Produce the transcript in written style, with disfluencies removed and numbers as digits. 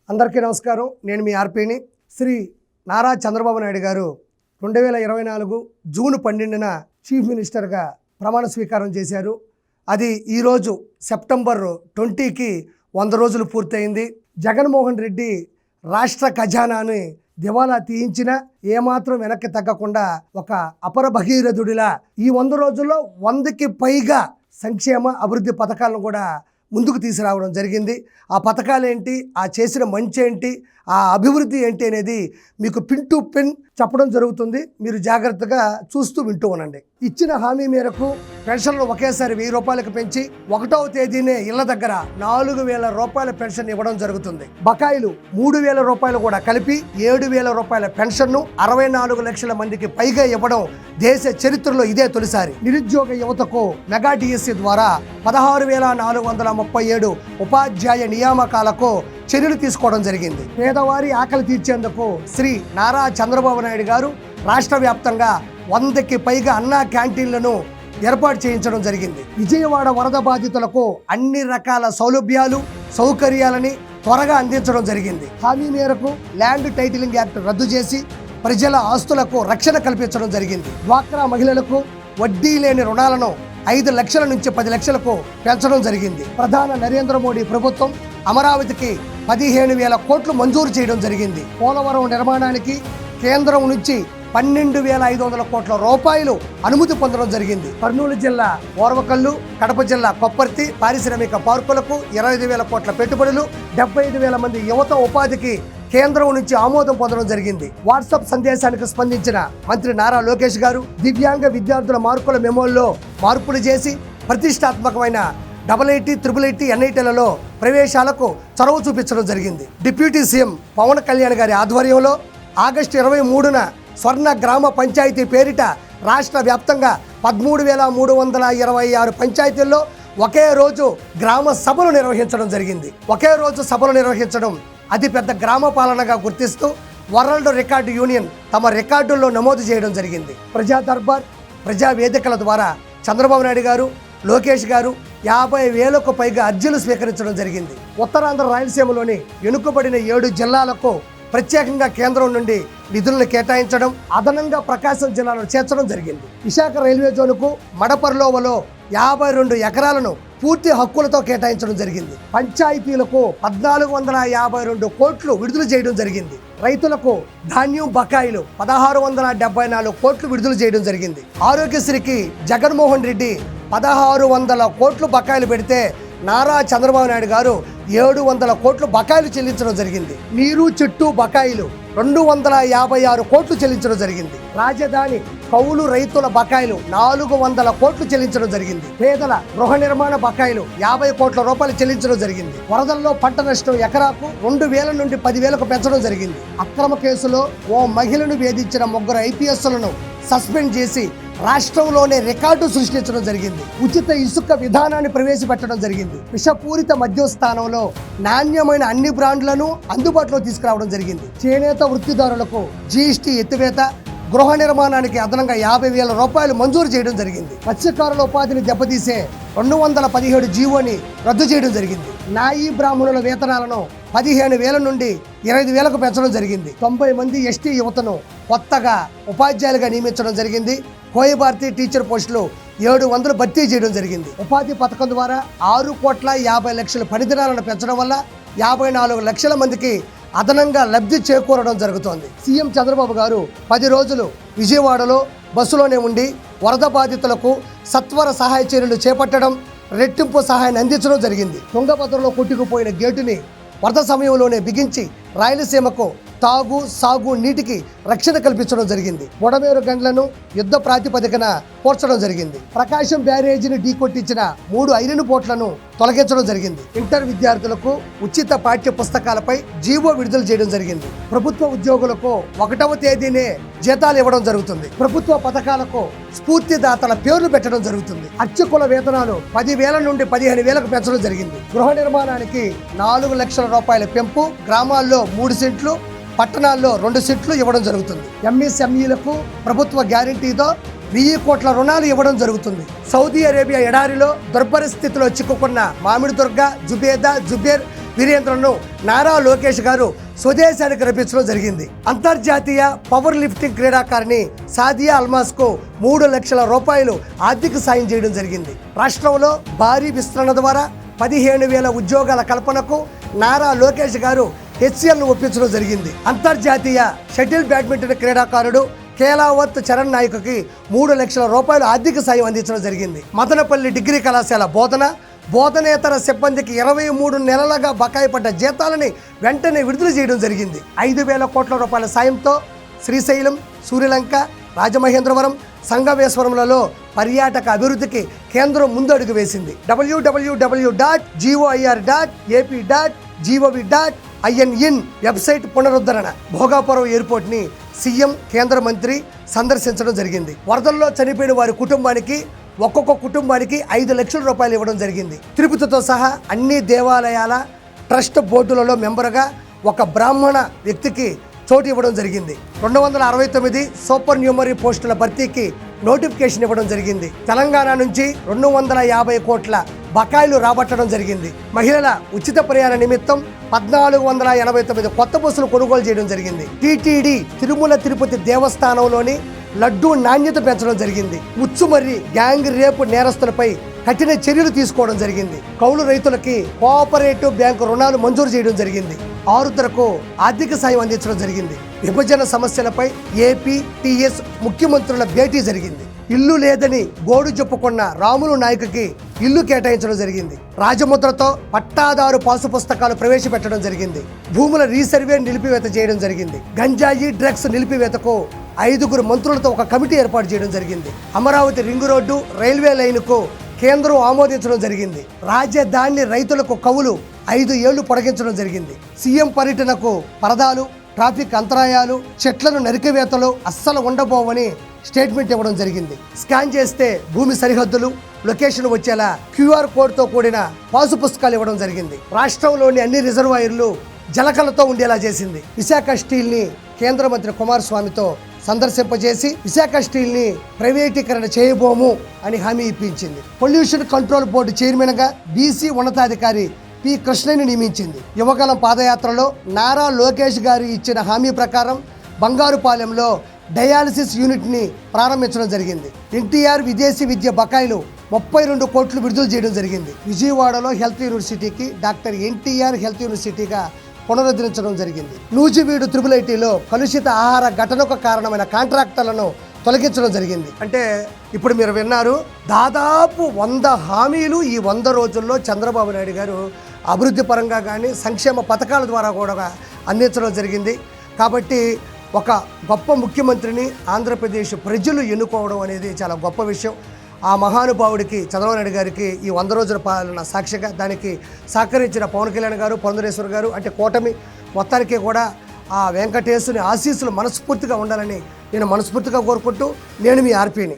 అందరికీ నమస్కారం. నేను మీ ఆర్పీని. శ్రీ నారా చంద్రబాబు నాయుడు గారు 2024 జూన్ 12న చీఫ్ మినిస్టర్గా ప్రమాణ స్వీకారం చేశారు. అది ఈరోజు సెప్టెంబర్ 20కి 100 రోజులు పూర్తయింది. జగన్మోహన్ రెడ్డి రాష్ట్ర ఖజానాని దివాలా తీయించిన ఏమాత్రం వెనక్కి తగ్గకుండా ఒక అపర భగీరథుడిలా ఈ 100 రోజుల్లో 100కి పైగా సంక్షేమ అభివృద్ధి పథకాలను కూడా ముందుకు తీసుకురావడం జరిగింది. ఆ పథకాలు ఏంటి, ఆ చేసిన మంచి ఏంటి, ఆ అభివృద్ధి ఏంటి అనేది మీకు పిన్ టు పిన్ చెప్పడం జరుగుతుంది. మీరు జాగ్రత్తగా చూస్తూ వింటూ ఉండండి. ఇచ్చిన హామీ మేరకు పెన్షన్లు ఒకేసారి 1000 రూపాయలకు పెంచి 1వ తేదీనే ఇళ్ల దగ్గర 4000 రూపాయల పెన్షన్ ఇవ్వడం జరుగుతుంది. బకాయిలు 3000 రూపాయలు కూడా కలిపి 7000 రూపాయల పెన్షన్ను 64 లక్షల మందికి పైగా ఇవ్వడం దేశ చరిత్రలో ఇదే తొలిసారి. నిరుద్యోగ యువతకు మెగా డిఎస్సి ద్వారా 16,437 ఉపాధ్యాయ నియామకాలకు చర్యలు తీసుకోవడం జరిగింది. పేదవారి ఆకలి తీర్చేందుకు శ్రీ నారా చంద్రబాబు నాయుడు గారు రాష్ట్ర వ్యాప్తంగా 100కి పైగా అన్నా క్యాంటీన్లను ఏర్పాటు చేయించడం జరిగింది. విజయవాడ వరద బాధితులకు అన్ని రకాల సౌలభ్యాలు సౌకర్యాలని త్వరగా అందించడం జరిగింది. హామీ మేరకు ల్యాండ్ టైటిలింగ్ యాక్ట్ రద్దు చేసి ప్రజల ఆస్తులకు రక్షణ కల్పించడం జరిగింది. డ్వాక్రా మహిళలకు వడ్డీ లేని రుణాలను 5 లక్షల నుంచి 10 లక్షలకు పెంచడం జరిగింది. ప్రధాని నరేంద్ర మోడీ ప్రభుత్వం అమరావతికి 15,000 కోట్లు మంజూరు చేయడం జరిగింది. పోలవరం నిర్మాణానికి కేంద్రం నుంచి 12,500 కోట్ల రూపాయలు అనుమతి పొందడం జరిగింది. కర్నూలు జిల్లా ఓర్వకల్లు, కడప జిల్లా కొప్పర్తి పారిశ్రామిక పార్కులకు 25,000 కోట్ల పెట్టుబడులు, 75,000 మంది యువత ఉపాధికి కేంద్రం నుంచి ఆమోదం పొందడం జరిగింది. వాట్సాప్ సందేశానికి స్పందించిన మంత్రి నారా లోకేష్ గారు దివ్యాంగ విద్యార్థుల మార్కుల మెమోల్లో మార్పులు చేసి ప్రతిష్టాత్మకమైన IIT, IIIT, NITలలో ప్రవేశాలకు చొరవ చూపించడం జరిగింది. డిప్యూటీ సీఎం పవన్ కళ్యాణ్ గారి ఆధ్వర్యంలో ఆగస్టు 23న స్వర్ణ గ్రామ పంచాయతీ పేరిట రాష్ట్ర వ్యాప్తంగా 13,326 పంచాయతీల్లో ఒకే రోజు గ్రామ సభలు నిర్వహించడం జరిగింది. ఒకే రోజు సభలు నిర్వహించడం అతిపెద్ద గ్రామ పాలనగా గుర్తిస్తూ వరల్డ్ రికార్డు యూనియన్ తమ రికార్డుల్లో నమోదు చేయడం జరిగింది. ప్రజా దర్బార్, ప్రజా వేదికల ద్వారా చంద్రబాబు నాయుడు గారు, లోకేష్ గారు 50,000కు పైగా అర్జీలు స్వీకరించడం జరిగింది. ఉత్తరాంధ్ర రాయలసీమలోని వెనుకబడిన 7 జిల్లాలకు ప్రత్యేకంగా కేంద్రం నుండి నిధులను కేటాయించడం, అదనంగా ప్రకాశం జిల్లాను చేర్చడం జరిగింది. విశాఖ రైల్వే జోన్కు మడపర్లోవలో 52 ఎకరాలను పూర్తి హక్కులతో కేటాయించడం జరిగింది. పంచాయతీలకు 1,452 కోట్లు విడుదల చేయడం జరిగింది. రైతులకు ధాన్యం బకాయిలు 1,674 కోట్లు విడుదల చేయడం జరిగింది. ఆరోగ్యశ్రీకి జగన్మోహన్ రెడ్డి 1,600 కోట్లు బకాయిలు పెడితే నారా చంద్రబాబు నాయుడు గారు 700 కోట్లు బకాయిలు చెల్లించడం జరిగింది. నీరు చెట్టు బకాయిలు 256 కోట్లు చెల్లించడం జరిగింది. రాజధాని కౌలు రైతుల బకాయిలు 400 కోట్లు చెల్లించడం జరిగింది. పేదల గృహ నిర్మాణ బకాయిలు 50 కోట్ల రూపాయలు చెల్లించడం జరిగింది. వరదల్లో పంట నష్టం ఎకరాకు 2,000 నుండి 10,000కు పెంచడం జరిగింది. అక్రమ కేసులో ఓ మహిళను వేధించిన 3 IPSలను సస్పెండ్ చేసి రాష్ట్రంలోనే రికార్డు సృష్టించడం జరిగింది. ఉచిత ఇసుక విధానాన్ని ప్రవేశపెట్టడం జరిగింది. విషపూరిత మద్యం స్థానంలో నాణ్యమైన అన్ని బ్రాండ్లను అందుబాటులో తీసుకురావడం జరిగింది. చేనేత వృత్తిదారులకు GST ఎత్తివేత, గృహ నిర్మాణానికి అదనంగా 50,000 రూపాయలు మంజూరు చేయడం జరిగింది. మత్స్యకారుల ఉపాధిని దెబ్బతీసే 217 జీవోని రద్దు చేయడం జరిగింది. నాయీ బ్రాహ్మణుల వేతనాలను 15,000 నుండి 25,000కు పెంచడం జరిగింది. 90 మంది ST యువతను కొత్తగా ఉపాధ్యాయులుగా నియమించడం జరిగింది. కోయభారతి టీచర్ పోస్టులు 700 భర్తీ చేయడం జరిగింది. ఉపాధి పథకం ద్వారా 6,50,00,000 పనిదినాలను పెంచడం వల్ల 54 లక్షల మందికి అదనంగా లబ్ధి చేకూరడం జరుగుతోంది. సీఎం చంద్రబాబు గారు 10 రోజులు విజయవాడలో బస్సులోనే ఉండి వరద బాధితులకు సత్వర సహాయ చర్యలు చేపట్టడం, రెట్టింపు సహాయాన్ని అందించడం జరిగింది. తుంగభద్రలో కొట్టుకుపోయిన గేటుని వరద సమయంలోనే బిగించి రాయలసీమకు తాగు సాగు నీటికి రక్షణ కల్పించడం జరిగింది. బుడమేరు గండ్లను యుద్ధ ప్రాతిపదికన పోర్చడం జరిగింది. ప్రకాశం బ్యారేజీని ఢీకొట్టించిన 3 ఐరన్ బోట్లను తొలగించడం జరిగింది. ఇంటర్ విద్యార్థులకు ఉచిత పాఠ్య పుస్తకాలపై జీవో విడుదల చేయడం జరిగింది. ప్రభుత్వ ఉద్యోగులకు 1వ తేదీనే జీతాలు ఇవ్వడం జరుగుతుంది. ప్రభుత్వ పథకాలకు స్ఫూర్తిదాతల పేర్లు పెట్టడం జరుగుతుంది. అర్చకుల వేతనాలు 10,000 నుండి 15,000కు పెంచడం జరిగింది. గృహ నిర్మాణానికి 4 లక్షల రూపాయల పెంపు, గ్రామాల్లో 3 సెంట్లు, పట్టణాల్లో 2 సెంట్లు ఇవ్వడం జరుగుతుంది. MSMEలకు ప్రభుత్వ గ్యారంటీతో 1000 కోట్ల రుణాలు ఇవ్వడం జరుగుతుంది. సౌదీ అరేబియా ఎడారిలో దుర్భర స్థితిలో చిక్కుకున్న మామిడి దుర్గ, జుబేదా, జుబేర్, వీరేంద్రను నారా లోకేష్ గారు స్వదేశానికి రప్పించడం జరిగింది. అంతర్జాతీయ పవర్ లిఫ్టింగ్ క్రీడాకారిణి సాదియా అల్మాస్కు 3 లక్షల రూపాయలు ఆర్థిక సాయం చేయడం జరిగింది. రాష్ట్రంలో భారీ విస్తరణ ద్వారా 15,000 ఉద్యోగాల కల్పనకు నారా లోకేష్ గారు హెచ్సిఎల్ను ఒప్పించడం జరిగింది. అంతర్జాతీయ షటిల్ బ్యాడ్మింటన్ క్రీడాకారుడు కేలావత్ చరణ్ నాయకుకి 3 లక్షల రూపాయలు ఆర్థిక సాయం అందించడం జరిగింది. మదనపల్లి డిగ్రీ కళాశాల బోధనేతర సిబ్బందికి 23 నెలలుగా బకాయి పడ్డ జీతాలని వెంటనే విడుదల చేయడం జరిగింది. 5,000 కోట్ల రూపాయల సాయంతో శ్రీశైలం, సూర్యలంక, రాజమహేంద్రవరం, సంగమేశ్వరంలలో పర్యాటక అభివృద్ధికి కేంద్రం ముందడుగు వేసింది. www.gov.ap.gov.in వెబ్సైట్ పునరుద్ధరణ. భోగాపురం ఎయిర్పోర్ట్ ని సీఎం, కేంద్ర మంత్రి సందర్శించడం జరిగింది. వరదల్లో చనిపోయిన వారి కుటుంబానికి ఒక్కొక్క కుటుంబానికి 5 లక్షల రూపాయలు ఇవ్వడం జరిగింది. తిరుపతితో సహా అన్ని దేవాలయాల ట్రస్ట్ బోర్డులలో మెంబర్గా ఒక బ్రాహ్మణ వ్యక్తికి చోటు ఇవ్వడం జరిగింది. 269 సూపర్ న్యూమరీ పోస్టుల భర్తీకి నోటిఫికేషన్ ఇవ్వడం జరిగింది. తెలంగాణ నుంచి 250 కోట్ల బకాయిలు రాబట్టడం జరిగింది. మహిళల ఉచిత ప్రయాణ నిమిత్తం 1489 కొత్త బస్సులు కొనుగోలు చేయడం జరిగింది. టీటీడీ తిరుమల తిరుపతి దేవస్థానంలోని లడ్డూ నాణ్యత పెంచడం జరిగింది. ముచ్చుమర్రి గ్యాంగ్ రేపు నేరస్తులపై కఠిన చర్యలు తీసుకోవడం జరిగింది. కౌలు రైతులకి కోఆపరేటివ్ బ్యాంకు రుణాలు మంజూరు చేయడం జరిగింది. ఆరుద్రకు ఆర్థిక సాయం అందించడం జరిగింది. విభజన సమస్యలపై ఏపీ, టీఎస్ ముఖ్యమంత్రుల భేటీ జరిగింది. ఇల్లు లేదని గోడు చెప్పుకున్న రాములు నాయకుకి ఇల్లు కేటాయించడం జరిగింది. రాజముద్రతో పట్టాదారు పాసు పుస్తకాలు ప్రవేశపెట్టడం జరిగింది. భూముల రీసర్వే నిలిపివేత చేయడం జరిగింది. గంజాయి, డ్రగ్స్ నిలిపివేతకు 5 మంత్రులతో ఒక కమిటీ ఏర్పాటు చేయడం జరిగింది. అమరావతి రింగు రోడ్డు, రైల్వే లైన్కు కేంద్రం ఆమోదించడం జరిగింది. రాజధాని రైతులకు కవులు 5 ఏళ్లు పొడిగించడం జరిగింది. సీఎం పర్యటనకు పరదాలు, ట్రాఫిక్ అంతరాయాలు, చెట్లను నరికివేతలు అస్సలు ఉండబోవని స్టేట్మెంట్ ఇవ్వడం జరిగింది. స్కాన్ చేస్తే భూమి సరిహద్దులు, లొకేషన్ వచ్చేలా QR కోడ్తో కూడిన పాసు పుస్తకాలు ఇవ్వడం జరిగింది. రాష్ట్రంలోని అన్ని రిజర్వాయర్లు జలకలతో ఉండేలా చేసింది. విశాఖ స్టీల్ని కేంద్ర మంత్రి కుమారస్వామితో సందర్శింపజేసి విశాఖ స్టీల్ని ప్రైవేటీకరణ చేయబోము అని హామీ ఇప్పించింది. పొల్యూషన్ కంట్రోల్ బోర్డు చైర్మన్గా బీసీ ఉన్నతాధికారి పి కృష్ణని నియమించింది. యువగలం పాదయాత్రలో నారా లోకేష్ గారు ఇచ్చిన హామీ ప్రకారం బంగారుపాలెంలో డయాలసిస్ యూనిట్ని ప్రారంభించడం జరిగింది. ఎన్టీఆర్ విదేశీ విద్య బకాయిలు 32 కోట్లు విడుదల చేయడం జరిగింది. విజయవాడలో హెల్త్ యూనివర్సిటీకి డాక్టర్ ఎన్టీఆర్ హెల్త్ యూనివర్సిటీగా పునరుద్ధరించడం జరిగింది. నూజివీడు IIITలో కలుషిత ఆహార ఘటనకు కారణమైన కాంట్రాక్టర్లను తొలగించడం జరిగింది. అంటే ఇప్పుడు మీరు విన్నారు, దాదాపు 100 హామీలు ఈ 100 రోజుల్లో చంద్రబాబు నాయుడు గారు అభివృద్ధి పరంగా కానీ సంక్షేమ పథకాల ద్వారా కూడా అందించడం జరిగింది. కాబట్టి ఒక గొప్ప ముఖ్యమంత్రిని ఆంధ్రప్రదేశ్ ప్రజలు ఎన్నుకోవడం అనేది చాలా గొప్ప విషయం. ఆ మహానుభావుడికి, చంద్రబాబు నాయుడు గారికి ఈ 100 రోజుల పాలన సాక్షిగా దానికి సహకరించిన పవన్ కళ్యాణ్ గారు, పురంధరేశ్వర్ గారు, అంటే కూటమి మొత్తానికి కూడా ఆ వెంకటేశ్వరుని ఆశీస్సులు మనస్ఫూర్తిగా ఉండాలని నేను మనస్ఫూర్తిగా కోరుకుంటూ, నేను మీ ఆర్పీని.